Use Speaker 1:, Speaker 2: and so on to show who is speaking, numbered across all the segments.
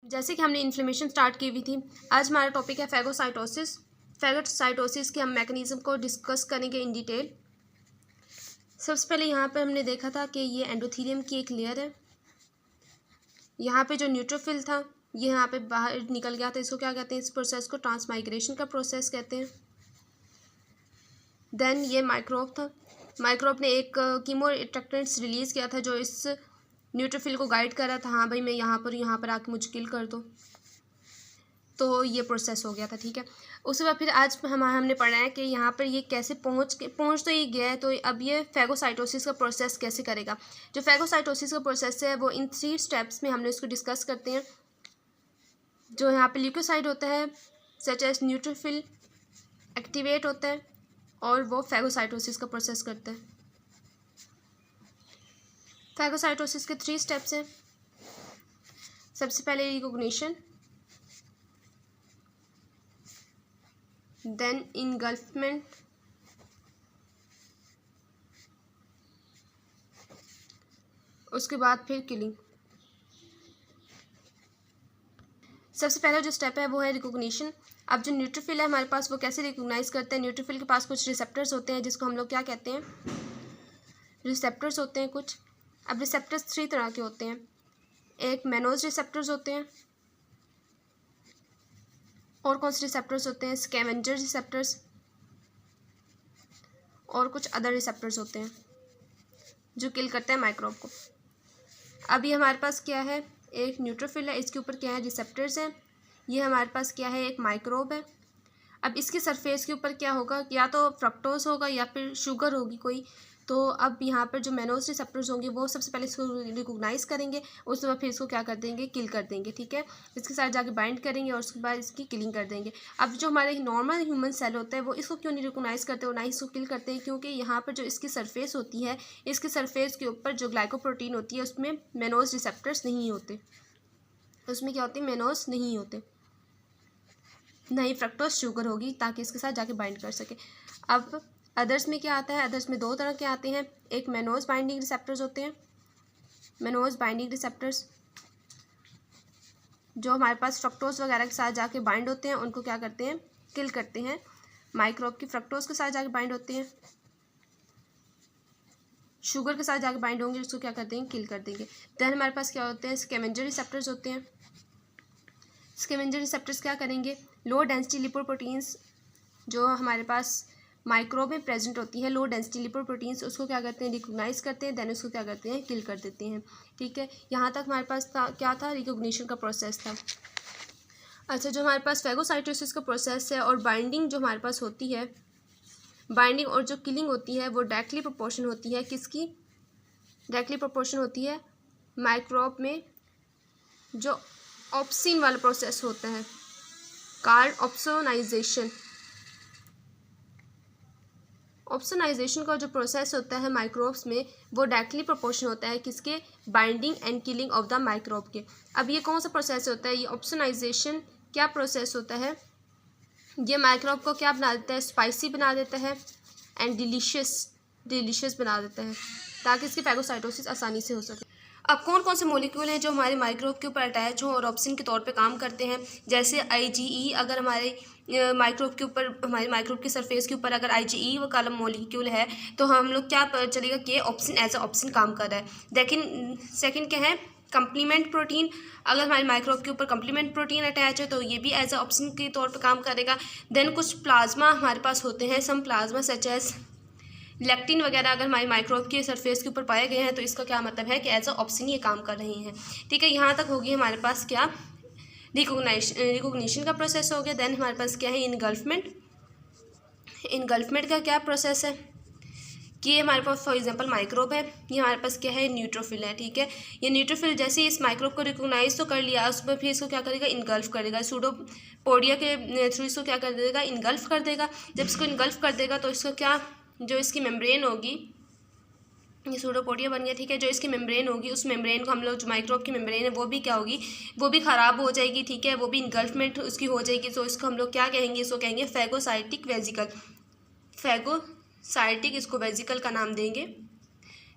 Speaker 1: जैसे कि हमने इन्फ्लेमेशन स्टार्ट की हुई थी, आज हमारा टॉपिक है फैगोसाइटोसिस। फैगोसाइटोसिस के हम मैकेनिज्म को डिस्कस करेंगे इन डिटेल। सबसे पहले यहाँ पर हमने देखा था कि ये एंडोथेलियम की एक लेयर है। यहाँ पे जो न्यूट्रोफिल था ये यहाँ पे बाहर निकल गया था, इसको क्या कहते हैं, इस प्रोसेस को ट्रांसमाइग्रेशन का प्रोसेस कहते हैं। देन ये माइक्रोब था, माइक्रोब ने एक कीमो अट्रैक्टेंट्स रिलीज़ किया था जो इस न्यूट्रोफिल को गाइड कर रहा था, हाँ भाई मैं यहाँ पर आके मुझे किल कर दो, तो ये प्रोसेस हो गया था। ठीक है, उसके बाद फिर आज हमने पढ़ा है कि यहाँ पर ये कैसे पहुँच तो ये गया है, तो अब ये फैगोसाइटोसिस का प्रोसेस कैसे करेगा। जो फैगोसाइटोसिस का प्रोसेस है वो इन 3 स्टेप्स में हमने इसको डिस्कस करते हैं। जो यहाँ पे ल्यूकोसाइट होता है सच एज न्यूट्रोफिल एक्टिवेट होता है और वो फैगोसाइटोसिस का प्रोसेस करता है। फैगोसाइटोसिस के 3 स्टेप्स हैं। सबसे पहले रिकॉग्निशन, देन इनगल्फमेंट, उसके बाद फिर किलिंग। सबसे पहला जो स्टेप है वो है रिकॉग्निशन। अब जो न्यूट्रोफिल है हमारे पास वो कैसे रिकॉग्नाइज करते हैं। न्यूट्रोफिल के पास कुछ रिसेप्टर्स होते हैं जिसको हम लोग क्या कहते हैं, रिसेप्टर्स होते हैं कुछ। अब रिसेप्टर्स 3 तरह के होते हैं, एक मैनोज रिसेप्टर्स होते हैं, और कौन से रिसेप्टर्स होते हैं, स्कैवेंजर रिसेप्टर्स, और कुछ अदर रिसेप्टर्स होते हैं जो किल करते हैं माइक्रोब को। अभी हमारे पास क्या है, एक न्यूट्रोफिल है, इसके ऊपर क्या है, रिसेप्टर्स हैं। ये हमारे पास क्या है, एक माइक्रोब है। अब इसके सरफेस के ऊपर क्या होगा, या तो फ्रक्टोज होगा या फिर शुगर होगी कोई। तो अब यहाँ पर जो मैनोज रिसेप्टर्स होंगे वो सबसे पहले इसको रिकॉग्नाइज करेंगे, उसके बाद फिर इसको क्या कर देंगे, किल कर देंगे। ठीक है, इसके साथ जाके बाइंड करेंगे और उसके बाद इसकी किलिंग कर देंगे। अब जो हमारे नॉर्मल ह्यूमन सेल होता है वो इसको क्यों नहीं रिकॉग्नाइज करते और ना ही इसको किल करते हैं, क्योंकि यहाँ पर जो इसकी सरफेस होती है, इसके सरफेस के ऊपर जो ग्लाइकोप्रोटीन होती है उसमें मैनोज रिसेप्टर्स नहीं होते। उसमें क्या होते हैं, मैनोज नहीं होते, नहीं फ्रक्टोज शुगर होगी ताकि इसके साथ जाके बाइंड कर सके। अब अदर्स में क्या आता है, अदर्स में 2 तरह के आते हैं, एक मैनोज बाइंडिंग रिसेप्टर्स होते हैं। मैनोज बाइंडिंग रिसेप्टर्स जो हमारे पास फ्रक्टोज वगैरह के साथ जाके बाइंड होते हैं, उनको क्या करते हैं, किल करते हैं। माइक्रोब की फ्रक्टोज के साथ जाके बाइंड होते हैं, शुगर के साथ जाके बाइंड होंगे, उसको क्या करते हैं, किल कर देंगे। देन हमारे पास क्या होते हैं, स्कैवेंजर रिसेप्टर्स होते हैं। स्कैवेंजर रिसेप्टर्स क्या करेंगे, लो डेंसिटी लिपोप्रोटीन्स जो हमारे पास माइक्रोब में प्रेजेंट होती है, लो डेंसिटी लिपोप्रोटीन्स, उसको क्या करते हैं, रिकॉग्नाइज करते हैं, देन उसको क्या करते हैं, किल कर देते हैं। ठीक है, यहाँ तक हमारे पास क्या था, रिकॉग्निशन का प्रोसेस था। अच्छा, जो हमारे पास फैगोसाइटोसिस का प्रोसेस है और बाइंडिंग जो हमारे पास होती है, बाइंडिंग और जो किलिंग होती है वो डायरेक्टली प्रोपोर्शन होती है, किसकी, डायरेक्टली प्रोपोर्शन होती है माइक्रोब में जो ऑप्सिन वाला प्रोसेस होता है, कार्ड ऑप्सोनाइजेशन। ऑप्सोनाइजेशन का जो प्रोसेस होता है माइक्रोब्स में वो डायरेक्टली प्रोपोर्शन होता है किसके, binding and killing of the microbe के। अब ये कौन सा प्रोसेस होता है, ये ऑप्सोनाइजेशन क्या प्रोसेस होता है, ये माइक्रोब को क्या बना देता है, स्पाइसी बना देता है एंड डिलीशियस बना देता है ताकि इसकी फैगोसाइटोसिस आसानी से हो सके। अब कौन कौन से मॉलिक्यूल हैं जो हमारे माइक्रोब के ऊपर अटैच हों और ऑप्सिन के तौर पे काम करते हैं। जैसे IgE, अगर हमारे माइक्रोब के ऊपर, हमारे माइक्रोब की सरफेस के ऊपर अगर IgE वो कॉलम मॉलिक्यूल है तो हम लोग क्या पता चलेगा कि ऑप्सिन एज अ ऑप्सिन काम कर रहा है। लेकिन सेकंड क्या है, कंप्लीमेंट प्रोटीन, अगर हमारे माइक्रोब के ऊपर कंप्लीमेंट प्रोटीन अटैच है तो ये भी एज अ ऑप्सिन के तौर पर काम करेगा। देन कुछ प्लाज्मा हमारे पास होते हैं, सम प्लाज्मा सच एज लेक्टिन वगैरह अगर हमारे माइक्रोब के सरफेस के ऊपर पाए गए हैं तो इसका क्या मतलब है कि एज अ ऑप्सिन ये काम कर रहे हैं। ठीक है, यहाँ तक होगी हमारे पास क्या, रिकॉग्निशन का प्रोसेस हो गया। देन हमारे पास क्या है, इनगल्फमेंट। इनगल्फमेंट का क्या प्रोसेस है कि ये हमारे पास फॉर एग्जांपल माइक्रोब है, ये हमारे पास क्या है, न्यूट्रोफिल है। ठीक है, ये न्यूट्रोफिल जैसे ही इस माइक्रोब को रिकॉग्नाइज तो कर लिया, उसमें फिर इसको क्या करेगा, इनगल्फ करेगा, सूडोपोडिया के थ्रू इसको क्या कर देगा, इनगल्फ कर देगा। जब इसको इनगल्फ कर देगा तो इसको क्या, जो इसकी मेम्ब्रेन होगी, ये सूडोपोडिया बन गया। ठीक है, जो इसकी मेम्ब्रेन होगी उस मेम्ब्रेन को हम लोग, जो माइक्रोब की मेम्ब्रेन है वो भी क्या होगी, वो भी ख़राब हो जाएगी। ठीक है, वो भी इनगल्फमेंट उसकी हो जाएगी। तो इसको हम लोग क्या कहेंगे, इसको कहेंगे फैगोसाइटिक वेजिकल। फैगोसाइटिक, इसको वेजिकल का नाम देंगे।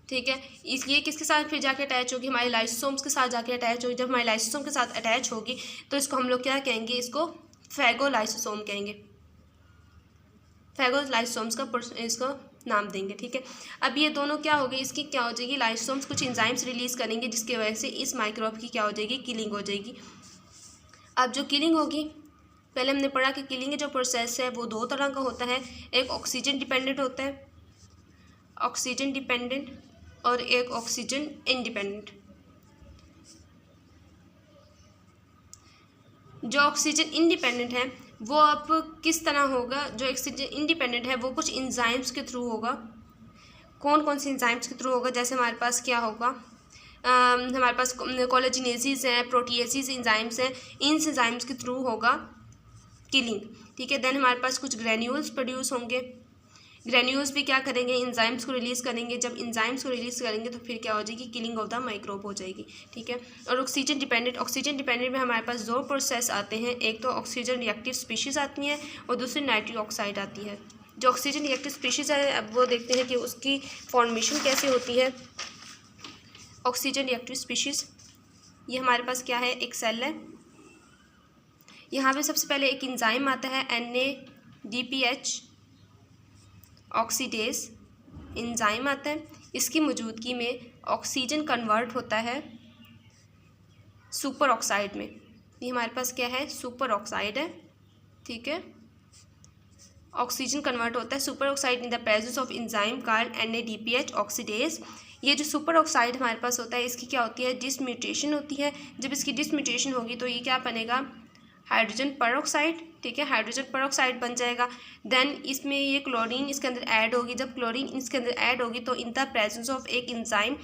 Speaker 1: ठीक है। इसलिए किसके साथ फिर जाके अटैच होगी, हमारे लाइसोसोम्स के साथ जाके अटैच होगी। जब हमारे लाइसोसोम के साथ अटैच होगी तो इसको हम लोग क्या कहेंगे, इसको फैगोलाइसोसोम कहेंगे। फैगोलाइसोसोम्स का इसको नाम देंगे। ठीक है। अब ये दोनों क्या हो गई, इसकी क्या हो जाएगी, लाइसोसोम्स कुछ एंजाइम्स रिलीज करेंगे जिसकी वजह से इस माइक्रोब की क्या हो जाएगी, किलिंग हो जाएगी। अब जो किलिंग होगी, पहले हमने पढ़ा कि किलिंग जो प्रोसेस है वो दो तरह का होता है। एक ऑक्सीजन डिपेंडेंट होता है, ऑक्सीजन डिपेंडेंट, और एक ऑक्सीजन इंडिपेंडेंट। जो ऑक्सीजन इंडिपेंडेंट है वो अब किस तरह होगा, जो ऑक्सीजन इंडिपेंडेंट है वो कुछ इंजाइम्स के थ्रू होगा। कौन कौन से इंजाइम्स के थ्रू होगा, जैसे हमारे पास क्या होगा, हमारे पास कोलेजिनेसिस है, प्रोटीएसिस इंजाइम्स हैं, इन इंजाइम्स के थ्रू होगा किलिंग। ठीक है। देन हमारे पास कुछ ग्रेन्यूल्स प्रोड्यूस होंगे। ग्रेन्यूल्स भी क्या करेंगे, इंजाइम्स को रिलीज़ करेंगे। जब इंजाइम्स को रिलीज़ करेंगे तो फिर क्या हो जाएगी, किलिंग ऑफ द माइक्रोब हो जाएगी। ठीक है। और ऑक्सीजन डिपेंडेंट में हमारे पास दो प्रोसेस आते हैं। एक तो ऑक्सीजन रिएक्टिव स्पीशीज़ आती हैं और दूसरी नाइट्रिक ऑक्साइड आती है। जो ऑक्सीजन रिएक्टिव स्पीशीज़ है, अब वो देखते हैं कि उसकी फॉर्मेशन कैसे होती है। ऑक्सीजन रिएक्टिव स्पीशीज़, ये हमारे पास क्या है, एक सेल है। यहाँ पे सबसे पहले एक इंजाइम आता है NADPH ऑक्सीडेज इंजाइम आता है। इसकी मौजूदगी में ऑक्सीजन कन्वर्ट होता है सुपर ऑक्साइड में। ये हमारे पास क्या है, सुपर ऑक्साइड है। ठीक है। ऑक्सीजन कन्वर्ट होता है super oxide in the presence of enzyme called NADPH oxidase. ये जो सुपर ऑक्साइड हमारे पास होता है, इसकी क्या होती है, डिसम्यूटेशन होती है। जब इसकी डिसम्यूटेशन होगी तो ये क्या बनेगा, हाइड्रोजन परऑक्साइड। ठीक है। हाइड्रोजन परऑक्साइड बन जाएगा। देन इसमें ये क्लोरीन इसके अंदर ऐड होगी। जब क्लोरीन इसके अंदर ऐड होगी तो इन द प्रेजेंस ऑफ एक एंजाइम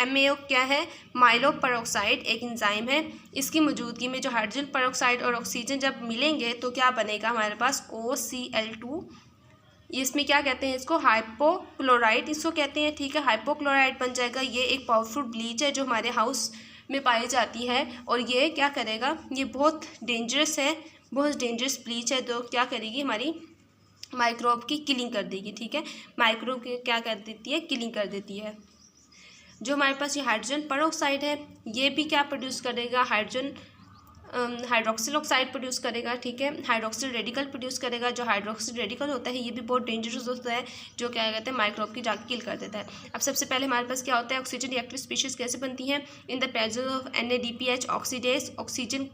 Speaker 1: MAO क्या है, माइलो परऑक्साइड एक एंजाइम है। इसकी मौजूदगी में जो हाइड्रोजन परऑक्साइड और ऑक्सीजन जब मिलेंगे तो क्या बनेगा हमारे पास, OCl2। इसमें क्या कहते हैं, इसको हाइपोक्लोराइड इसको कहते हैं। ठीक है। हाइपोक्लोराइड बन जाएगा। ये एक पावरफुल ब्लीच है जो हमारे हाउस में पाई जाती है और ये क्या करेगा, ये बहुत डेंजरस है, बहुत डेंजरस ब्लीच है। तो क्या करेगी, हमारी माइक्रोब की किलिंग कर देगी। ठीक है। माइक्रोब की क्या कर देती है, किलिंग कर देती है। जो हमारे पास ये हाइड्रोजन परऑक्साइड है, ये भी क्या प्रोड्यूस करेगा, हाइड्रोक्सिल ऑक्साइड प्रोड्यूस करेगा। ठीक है। हाइड्रोक्सिल रेडिकल प्रोड्यूस करेगा। जो हाइड्रोक्सिल रेडिकल होता है ये भी बहुत डेंजरस होता है, जो क्या कहते हैं, माइक्रोब की जाके किल कर देता है। अब सबसे पहले हमारे पास क्या होता है, ऑक्सीजन रिएक्टिव स्पीशीज़ कैसे बनती हैं, in the presence of NADPH oxidase. Oxygen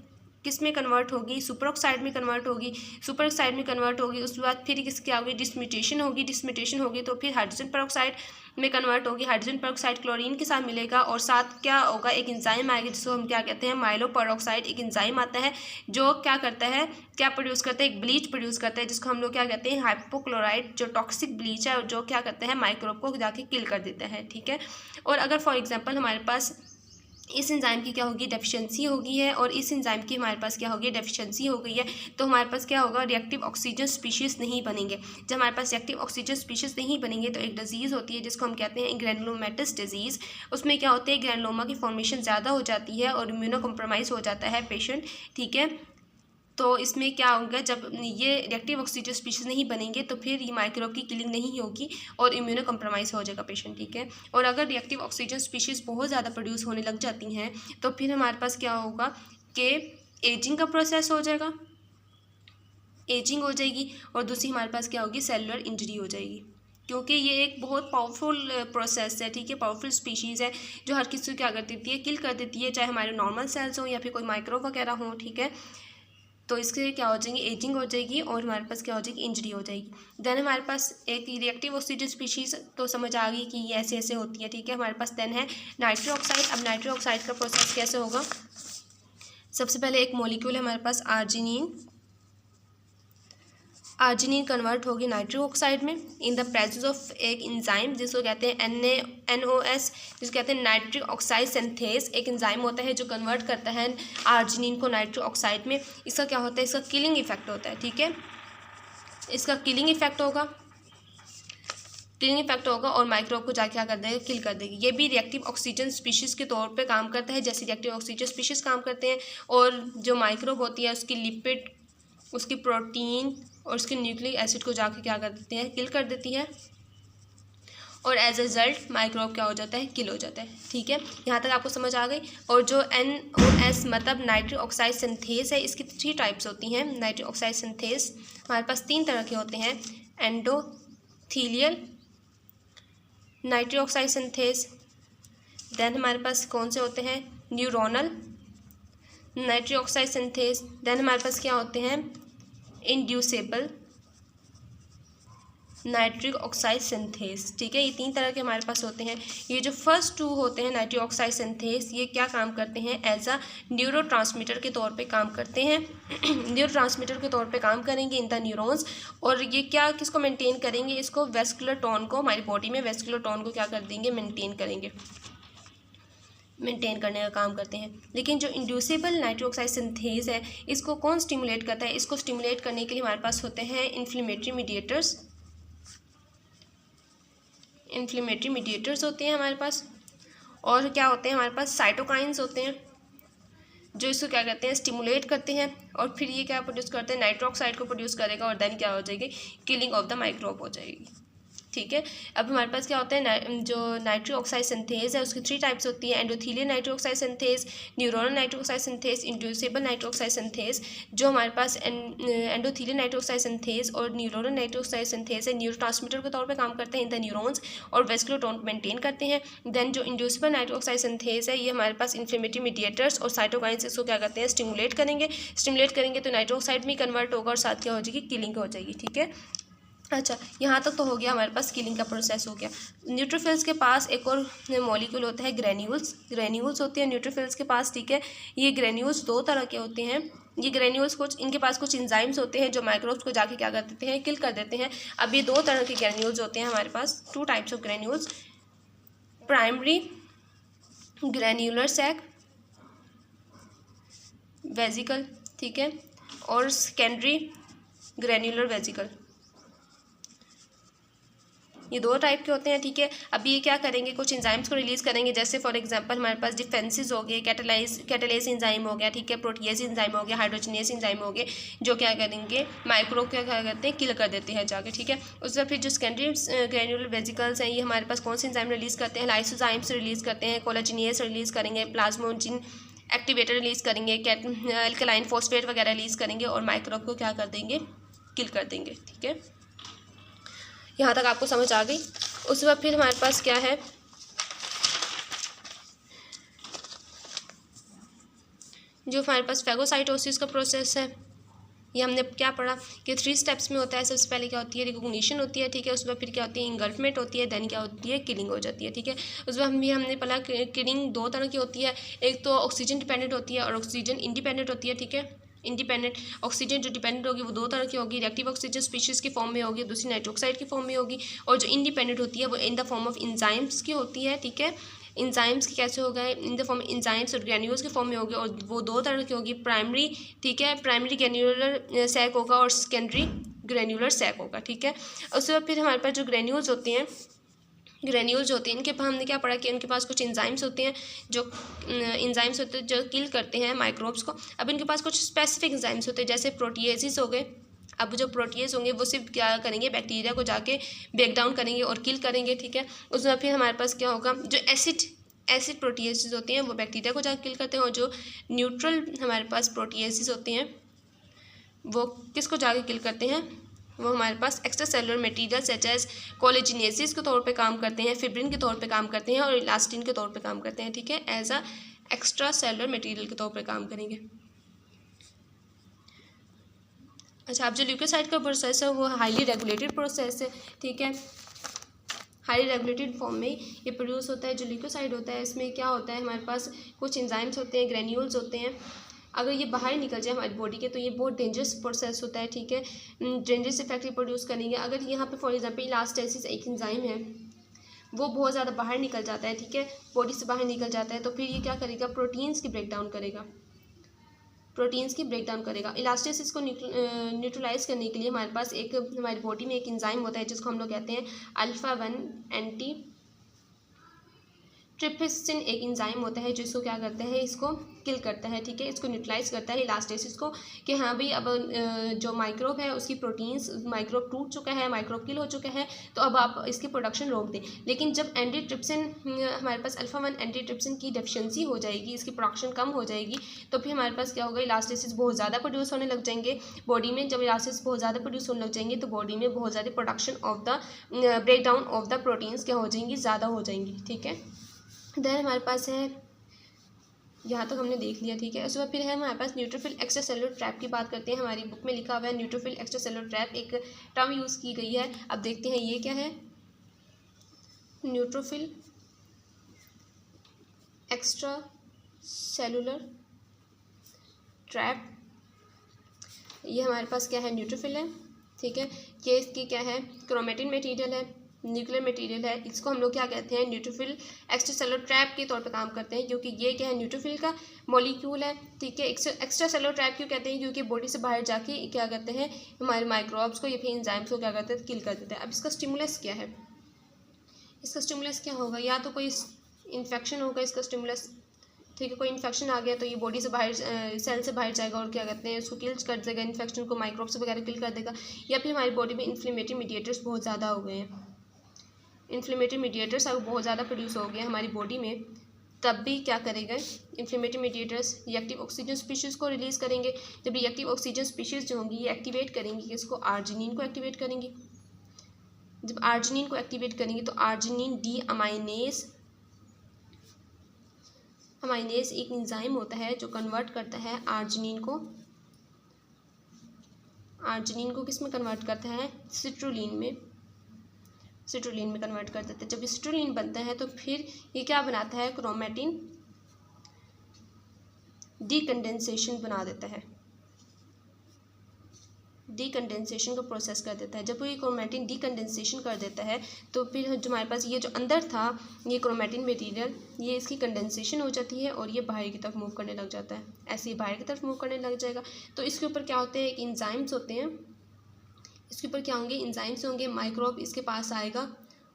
Speaker 1: किस में कन्वर्ट होगी, सुपर ऑक्साइड में कन्वर्ट होगी। सुपर ऑक्साइड में कन्वर्ट होगी, उसके बाद फिर किस क्या होगी, डिसम्यूटेशन होगी। डिसम्यूटेशन होगी तो फिर हाइड्रोजन परऑक्साइड में कन्वर्ट होगी। हाइड्रोजन परऑक्साइड क्लोरीन के साथ मिलेगा और साथ क्या होगा, एक एंजाइम आएगा जिसको हम क्या कहते हैं, माइलो परऑक्साइड। एक एंजाइम आता है जो क्या करता है, क्या प्रोड्यूस करता है, एक ब्लीच प्रोड्यूस करता है जिसको हम लोग क्या कहते हैं, हाइपोक्लोराइड। जो टॉक्सिक ब्लीच है जो क्या करता है, माइक्रोब को जाके किल कर देता है। ठीक है। और अगर फॉर एग्जाम्पल हमारे पास इस एंजाइम की क्या होगी, डेफिशिएंसी होगी है, और इस एंजाइम की हमारे पास क्या होगी, डेफिशिएंसी हो गई है, तो हमारे पास क्या होगा, रिएक्टिव ऑक्सीजन स्पीशीज़ नहीं बनेंगे। जब हमारे पास रिएक्टिव ऑक्सीजन स्पीशीज़ नहीं बनेंगे तो एक डिजीज़ होती है जिसको हम कहते हैं ग्रैनुलोमेटस डिजीज़। उसमें क्या होता है, ग्रैनुलोमा की फॉर्मेशन ज़्यादा हो जाती है और इम्यूनो कॉम्प्रोमाइज़ हो जाता है पेशेंट। ठीक है। तो इसमें क्या होगा, जब ये रिएक्टिव ऑक्सीजन स्पीशीज़ नहीं बनेंगे तो फिर ये माइक्रोब की किलिंग नहीं होगी और इम्यूनो कॉम्प्रोमाइज़ हो जाएगा पेशेंट। ठीक है। और अगर रिएक्टिव ऑक्सीजन स्पीशीज़ बहुत ज़्यादा प्रोड्यूस होने लग जाती हैं तो फिर हमारे पास क्या होगा कि एजिंग का प्रोसेस हो जाएगा, एजिंग हो जाएगी। और दूसरी हमारे पास क्या होगी, सेलुलर इंजरी हो जाएगी, क्योंकि ये एक बहुत पावरफुल प्रोसेस है। ठीक है। पावरफुल स्पीशीज़ है जो हर किसी को क्या कर देती है, किल कर देती है, चाहे हमारे नॉर्मल सेल्स हों या फिर कोई माइक्रोब वगैरह हों। ठीक है। तो इसके क्या हो जाएंगे, एजिंग हो जाएगी और हमारे पास क्या हो जाएगी, इंजरी हो जाएगी। देन हमारे पास एक रिएक्टिव ऑक्सीजन स्पीशीज़ तो समझ आ गई कि ये ऐसे ऐसे होती है। ठीक है। हमारे पास देन है नाइट्रिक ऑक्साइड। अब नाइट्रिक ऑक्साइड का प्रोसेस कैसे होगा, सबसे पहले एक मॉलिक्यूल है हमारे पास आर्जिनिन। आर्जिनिन कन्वर्ट होगी नाइट्रिक ऑक्साइड में इन द प्रेजेंस ऑफ एक एंजाइम जिसको कहते हैं NaNOS, जिसको कहते हैं नाइट्रिक ऑक्साइड सिंथेस। एक एंजाइम होता है जो कन्वर्ट करता है आर्जिनिन को नाइट्रिक ऑक्साइड में। इसका क्या होता है, इसका किलिंग इफेक्ट होता है। ठीक है। इसका किलिंग इफेक्ट होगा, किलिंग इफेक्ट होगा और माइक्रोब को जाके क्या कर देगा, किल कर देगी। ये भी रिएक्टिव ऑक्सीजन स्पीशीज़ के तौर पे काम करता है जैसे रिएक्टिव ऑक्सीजन स्पीशीज़ काम करते हैं। और जो माइक्रोब होती है उसकी लिपिड, उसकी प्रोटीन और उसके न्यूक्लिक एसिड को जाके क्या कर देती है, किल कर देती है। और एज अ रिजल्ट माइक्रोब क्या हो जाता है, किल हो जाता है। ठीक है, यहाँ तक आपको समझ आ गई। और जो NOS मतलब नाइट्रिक ऑक्साइड सिंथेस है, इसकी 3 टाइप्स होती हैं। नाइट्रिक ऑक्साइड सिंथेस हमारे पास 3 तरह के होते हैं, endothelial nitric oxide synthase, then हमारे पास कौन से होते हैं, neuronal nitric oxide synthase, then हमारे पास क्या होते हैं, इंड्यूसेबल नाइट्रिक ऑक्साइड सिंथेस। ठीक है, ये 3 तरह के हमारे पास होते हैं। ये जो फर्स्ट 2 होते हैं नाइट्रिक ऑक्साइड सिंथेस, ये क्या काम करते हैं, एज अ न्यूरोट्रांसमीटर के तौर पे काम करते हैं। न्यूरोट्रांसमीटर के तौर पे काम करेंगे इन द न्यूरॉन्स। और ये क्या किसको मेंटेन करेंगे, इसको वेस्कुलर टोन को, हमारी बॉडी में वेस्कुलर टोन को क्या कर देंगे, मेंटेन करेंगे, मेंटेन करने का काम करते हैं। लेकिन जो इंड्यूसेबल नाइट्रिक ऑक्साइड सिंथेस है, इसको कौन स्टिमुलेट करता है, इसको स्टिमुलेट करने के लिए हमारे पास होते हैं इन्फ्लेमेटरी मीडिएटर्स। इन्फ्लेमेटरी मीडिएटर्स होते हैं हमारे पास। और क्या होते हैं हमारे पास, साइटोकाइंस होते हैं, जो इसको क्या करते हैं, स्टिमुलेट करते हैं। और फिर ये क्या प्रोड्यूस करते हैं, नाइट्रिक ऑक्साइड को प्रोड्यूस करेगा और देन क्या हो जाएगी, किलिंग ऑफ द माइक्रोब हो जाएगी। ठीक है, अब हमारे पास क्या होता है, जो नाइट्रिक ऑक्साइड सिंथेस है उसकी 3 टाइप्स होती है, endothelial nitric oxide synthase, neuronal nitric oxide synthase, inducible nitric oxide synthase. जो हमारे पास एंडोथीलियल नाइट्रिक ऑक्साइड सिंथेस और न्यूरोनल नाइट्रिक ऑक्साइड सिंथेस है, न्यूरोट्रांसमीटर के तौर पे काम करते हैं इन द न्यूरॉन्स और वेस्कुलर टोन मेंटेन करते हैं। देन जो इंड्यूसेबल नाइट्रिक ऑक्साइड सिंथेस है, ये हमारे पास इन्फ्लेमेटरी मीडिएटर्स और साइटोकाइंस इसको क्या करते हैं, स्टिमुलेट करेंगे तो नाइट्रिक ऑक्साइड में कन्वर्ट होगा और साथ क्या हो जाएगी, किलिंग हो जाएगी। ठीक है, अच्छा, यहाँ तक तो हो गया, हमारे पास किलिंग का प्रोसेस हो गया। न्यूट्रोफिल्स के पास एक और मॉलिक्यूल होता है, ग्रेन्यूल्स होते हैं न्यूट्रोफिल्स के पास। ठीक है, ये ग्रेन्यूल्स 2 तरह के होते हैं। ये ग्रेन्यूल्स इनके पास कुछ एंजाइम्स होते हैं जो माइक्रोब्स को जाके क्या कर देते हैं, किल कर देते हैं। अब ये 2 तरह के ग्रेन्यूल्स होते हैं हमारे पास, 2 types of granules, primary granular sac vesicle, ठीक है, और सेकेंडरी ग्रेन्यूलर वेजिकल। ये 2 टाइप के होते हैं। ठीक है, अब ये क्या करेंगे, कुछ एंजाइम्स को रिलीज़ करेंगे, जैसे फॉर एग्जांपल हमारे पास डिफेंसेस हो गए, कैटालेस एंजाइम हो गया, ठीक है, प्रोटीएज एंजाइम हो गया, हाइड्रोजनेस एंजाइम हो गए, जो क्या करेंगे, माइक्रोब क्या करते हैं, किल कर देते हैं जाके। ठीक है, उसके फिर जो सेकेंडरी ग्रेन्यूलर वेजिकल्स हैं, ये हमारे पास कौन से एंजाइम रिलीज़ करते हैं, लाइसोजाइम्स रिलीज़ करते हैं, कोलाजिनेस रिलीज़ करेंगे, प्लाज्मोजिन एक्टिवेटर रिलीज़ करेंगे, अल्कलाइन फॉस्फेट वगैरह रिलीज़ करेंगे और माइक्रोब को क्या कर देंगे, किल कर देंगे। ठीक है, यहाँ तक आपको समझ आ गई। उसके बाद फिर हमारे पास क्या है, जो हमारे पास फैगोसाइटोसिस का प्रोसेस है, ये हमने क्या पढ़ा कि 3 स्टेप्स में होता है। सबसे पहले क्या होती है, रिकॉग्निशन होती है। ठीक है, उसके बाद फिर क्या होती है, इंगल्फमेंट होती है, देन क्या होती है, किलिंग हो जाती है। ठीक है, उसमें हमने पढ़ा किलिंग 2 तरह की होती है, एक तो ऑक्सीजन डिपेंडेंट होती है और ऑक्सीजन इंडिपेंडेंट होती है। ठीक है, इंडिपेंडेंट ऑक्सीजन जो डिपेंडेंट होगी वो 2 तरह की होगी, रिएक्टिव ऑक्सीजन स्पीशीज़ की फॉर्म में होगी, दूसरी नाइट्रोक्साइड की फॉर्म में होगी, और जो इंडिपेंडेंट होती है वो in the form of enzymes की होती है। ठीक है, इंजाइम्स की कैसे होगा, इन द फॉर्म इंजाइम्स और ग्रेन्यूल्स के फॉर्म में होगी, और वो 2 तरह की होगी, प्राइमरी, ठीक है, प्राइमरी ग्रेन्यूलर सैक होगा और सेकेंडरी ग्रेन्यूलर सैक होगा। ठीक है, उसके बाद फिर हमारे पास जो ग्रेन्यूल्स होते हैं, इनके पास हमने क्या पढ़ा कि इनके पास कुछ एंजाइम्स होते हैं, जो एंजाइम्स होते हैं जो किल करते हैं माइक्रोब्स को। अब इनके पास कुछ स्पेसिफिक एंजाइम्स होते हैं, जैसे प्रोटीएसिस हो गए। अब जो प्रोटीएज होंगे वो सिर्फ क्या करेंगे, बैक्टीरिया को जाके ब्रेक डाउन करेंगे और किल करेंगे। ठीक है, उसमें फिर हमारे पास क्या होगा, जो एसिड प्रोटीएसिस होते हैं वो बैक्टीरिया को जाकर किल करते हैं, और जो न्यूट्रल हमारे पास प्रोटीएसिस होते हैं वो किसको जाके किल करते हैं, वो हमारे पास extracellular material such as collagenesis के तौर पे काम करते हैं, फिब्रिन के तौर पे काम करते हैं और इलास्टिन के तौर पे काम करते हैं। ठीक है, as a extracellular material के तौर पे काम करेंगे। अच्छा, अब जो ल्यूकोसाइट का प्रोसेस है वो हाईली रेगुलेटेड प्रोसेस है। ठीक है, हाईली रेगुलेटेड फॉर्म में ये प्रोड्यूस होता है। जो ल्यूकोसाइट होता है इसमें क्या होता है, हमारे पास कुछ एंजाइम्स होते हैं, ग्रेन्यूल्स होते हैं। अगर ये बाहर निकल जाए हमारी बॉडी के तो ये बहुत डेंजरस प्रोसेस होता है। ठीक है, डेंजरस इफेक्ट प्रोड्यूस करेंगे। अगर यहाँ पे फॉर एग्जांपल इलास्टेसिस एक एंजाइम है, वो बहुत ज़्यादा बाहर निकल जाता है, ठीक है, बॉडी से बाहर निकल जाता है, तो फिर ये क्या करेगा, प्रोटीन्स की ब्रेकडाउन करेगा, इलास्टेसिस को न्यूट्रलाइज करने के लिए हमारे पास एक हमारी बॉडी में एक एंजाइम होता है जिसको हम लोग कहते हैं अल्फा 1 एंटी ट्रिप्सिन एक एंजाइम होता है जो इसको क्या करता है, इसको किल करता है, ठीक है, इसको न्यूट्रलाइज करता है इलास्टेसिस को, कि हाँ भाई अब जो माइक्रोब है उसकी प्रोटीन्स, माइक्रोब टूट चुका है, माइक्रोब किल हो चुका है, तो अब आप इसकी प्रोडक्शन रोक दें। लेकिन जब एंटीट्रिप्सिन हमारे पास अल्फा-1 एंटीट्रिप्सिन की डेफिशिएंसी हो जाएगी, इसकी प्रोडक्शन कम हो जाएगी, तो फिर हमारे पास क्या होगा, इलास्टेसिस बहुत ज़्यादा प्रोड्यूस होने लग जाएंगे बॉडी में। जब इलास्टेसिस बहुत ज़्यादा प्रोड्यूस होने लग जाएंगे तो बॉडी में बहुत ज़्यादा production of the breakdown of the proteins क्या हो जाएंगी, ज़्यादा हो जाएंगी, ठीक है। देन हमारे पास है, यहाँ तक हमने देख लिया, ठीक है। उसके बाद फिर है हमारे पास न्यूट्रोफिल एक्स्ट्रा सेलुलर ट्रैप की बात करते हैं। हमारी बुक में लिखा हुआ है न्यूट्रोफिल एक्स्ट्रा सेलुलर ट्रैप, एक टर्म यूज़ की गई है। अब देखते हैं ये क्या है, न्यूट्रोफिल एक्स्ट्रा सेलुलर ट्रैप। ये हमारे पास क्या है, न्यूट्रोफिल है, ठीक है। ये इसकी क्या है, क्रोमेटिन मटेरियल है, न्यूक्लियर मटेरियल है। इसको हम लोग क्या कहते हैं, न्यूट्रोफिल एक्स्ट्रा सेलुलर ट्रैप के तौर पर काम करते हैं, क्योंकि ये क्या है, न्यूट्रोफिल का मॉलिक्यूल है, ठीक है। एक्स्ट्रा सेलुलर ट्रैप क्यों कहते हैं, क्योंकि बॉडी से बाहर जाके क्या करते हैं, हमारे माइक्रोब्स को या फिर एंजाइम्स को क्या करते हैं, किल कर देते हैं। अब इसका स्टिमुलस क्या है, इसका स्टिमुलस क्या होगा, या तो कोई इन्फेक्शन होगा इसका स्टिमुलस, ठीक है। कोई इन्फेक्शन आ गया तो ये बॉडी से बाहर, सेल से बाहर जाएगा और क्या कहते हैं, उसको किल कर देगा, इन्फेक्शन को, माइक्रोब्स वगैरह किल कर देगा। या फिर हमारी बॉडी में इन्फ्लेमेटरी मीडिएटर्स बहुत ज़्यादा हो गए हैं, इन्फ्लेमेटरी मीडिएटर्स अब बहुत ज़्यादा प्रोड्यूस हो गए हमारी बॉडी में, तब भी क्या करेगा, inflammatory mediators reactive oxygen species को रिलीज़ करेंगे। जब रिएक्टिव ऑक्सीजन स्पीशीज़ जो होंगी ये एक्टिवेट करेंगी, इसको आर्जिनिन को एक्टिवेट करेंगी। जब आर्जिनिन को एक्टिवेट करेंगे तो आर्जिनिन डी अमाइनेज एक एंजाइम होता है जो कन्वर्ट करता है आर्जिनिन को किस में कन्वर्ट करता है, सिट्रुलिन में कन्वर्ट कर देते हैं। जब सिट्रुलिन बनता है तो फिर ये क्या बनाता है, क्रोमेटिन डीकंडेंसेशन बना देता है, डीकंडेंसेशन का प्रोसेस कर देता है। जब वो ये क्रोमेटिन डीकंडेंसेशन कर देता है तो फिर जो हमारे पास ये जो अंदर था ये क्रोमेटिन मटेरियल, ये इसकी कंडेंसेशन हो जाती है और ये बाहर की तरफ मूव करने लग जाता है, ऐसे ही बाहर की तरफ मूव करने लग जाएगा। तो इसके ऊपर क्या होते हैं, एक एंजाइम्स होते हैं, इसके ऊपर क्या होंगे, एंजाइम्स होंगे, माइक्रोब इसके पास आएगा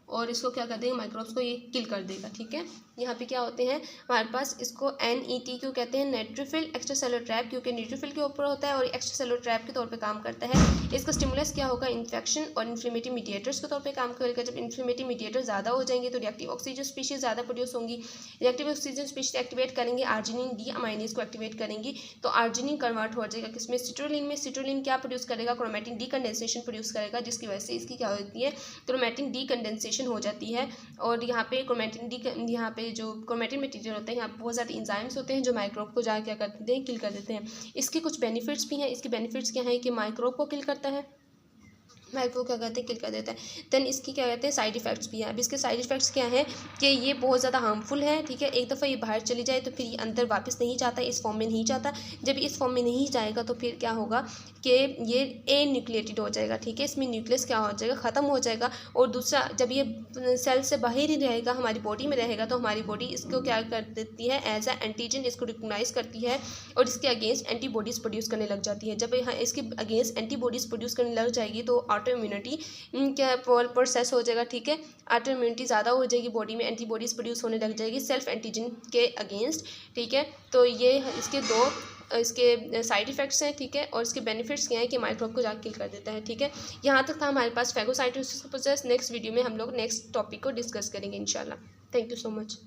Speaker 1: और इसको क्या कर देंगे, माइक्रोब्स को ये किल कर देगा, ठीक है। यहाँ पे क्या होते हैं हमारे पास, इसको NET क्यों कहते हैं, न्यूट्रोफिल एक्स्ट्रा सेलुलर ट्रैप, क्योंकि न्यूट्रोफिल के ऊपर होता है और एक्स्ट्रा सेलुलर ट्रैप के तौर पे काम करता है। इसका स्टिमुलस क्या होगा, इन्फेक्शन और इन्फ्लेमेटरी मीडिएटर्स के तौर पे काम करेगा। जब इन्फ्लेमेटरी मीडिएटर ज़्यादा हो जाएंगे तो रिएक्टिव ऑक्सीजन स्पीशीज़ ज़्यादा प्रोड्यूस होंगी, रिएक्टिव ऑक्सीजन स्पीशीज एक्टिवेट करेंगे, आर्जिनिन डी अमाइनेज को एक्टिवेट करेंगी, तो आर्जिनिन कन्वर्ट हो जाएगा किसमें, सिट्रुलिन में। सिट्रुलिन क्या प्रोड्यूस करेगा, क्रोमेटिन डीकंडेंसेशन प्रोड्यूस करेगा, जिसकी वजह से इसकी क्या होती है, क्रोमेटिन डीकंडेंसेशन हो जाती है। और यहाँ पे यहाँ पे जो क्रोमेटिन मटेरियल होते हैं, यहाँ पे बहुत ज़्यादा एंजाइम्स होते हैं जो माइक्रोब को क्या करते हैं, किल कर देते हैं। इसके कुछ बेनिफिट्स भी हैं। इसके बेनिफिट्स क्या है कि माइक्रोब को किल करता है, माइक्रोब क्या कहते हैं, किल कर देता है। देन इसकी क्या कहते हैं, साइड इफेक्ट्स भी हैं। अब इसके साइड इफेक्ट्स क्या है कि ये बहुत ज़्यादा हार्मफुल है, ठीक है। एक दफ़ा ये बाहर चली जाए तो फिर ये अंदर वापस नहीं जाता, इस फॉर्म में नहीं जाता। जब इस फॉर्म में नहीं जाएगा तो फिर क्या होगा कि ये एन्यूक्लिएटेड हो जाएगा, ठीक है। इसमें न्यूक्लियस क्या हो जाएगा, ख़त्म हो जाएगा। और दूसरा, जब ये सेल से बाहर ही रहेगा, हमारी बॉडी में रहेगा, तो हमारी बॉडी इसको क्या कर देती है, एज ए एंटीजन इसको रिकग्नाइज करती है और इसके अगेंस्ट एंटीबॉडीज़ प्रोड्यूस करने लग जाती है। जब यहाँ इसके अगेंस्ट एंटीबॉडीज़ प्रोड्यूस करने लग जाएगी तो ऑटो इम्यूनिटी क्या प्रोसेस हो जाएगा, ठीक है। ऑटो इम्यूनिटी ज़्यादा हो जाएगी, बॉडी में एंटीबॉडीज़ प्रोड्यूस होने लग जाएगी सेल्फ एंटीजन के अगेंस्ट, ठीक है। तो ये इसके दो इसके साइड इफ़ेक्ट्स हैं, ठीक है। और इसके बेनिफिट्स क्या हैं कि माइक्रोब को जाकर किल कर देता है, ठीक है। यहाँ तक था हमारे पास फैगोसाइटोसिस का प्रोसेस। नेक्स्ट वीडियो में हम लोग नेक्स्ट टॉपिक को डिस्कस करेंगे इंशाल्लाह। Thank you so much.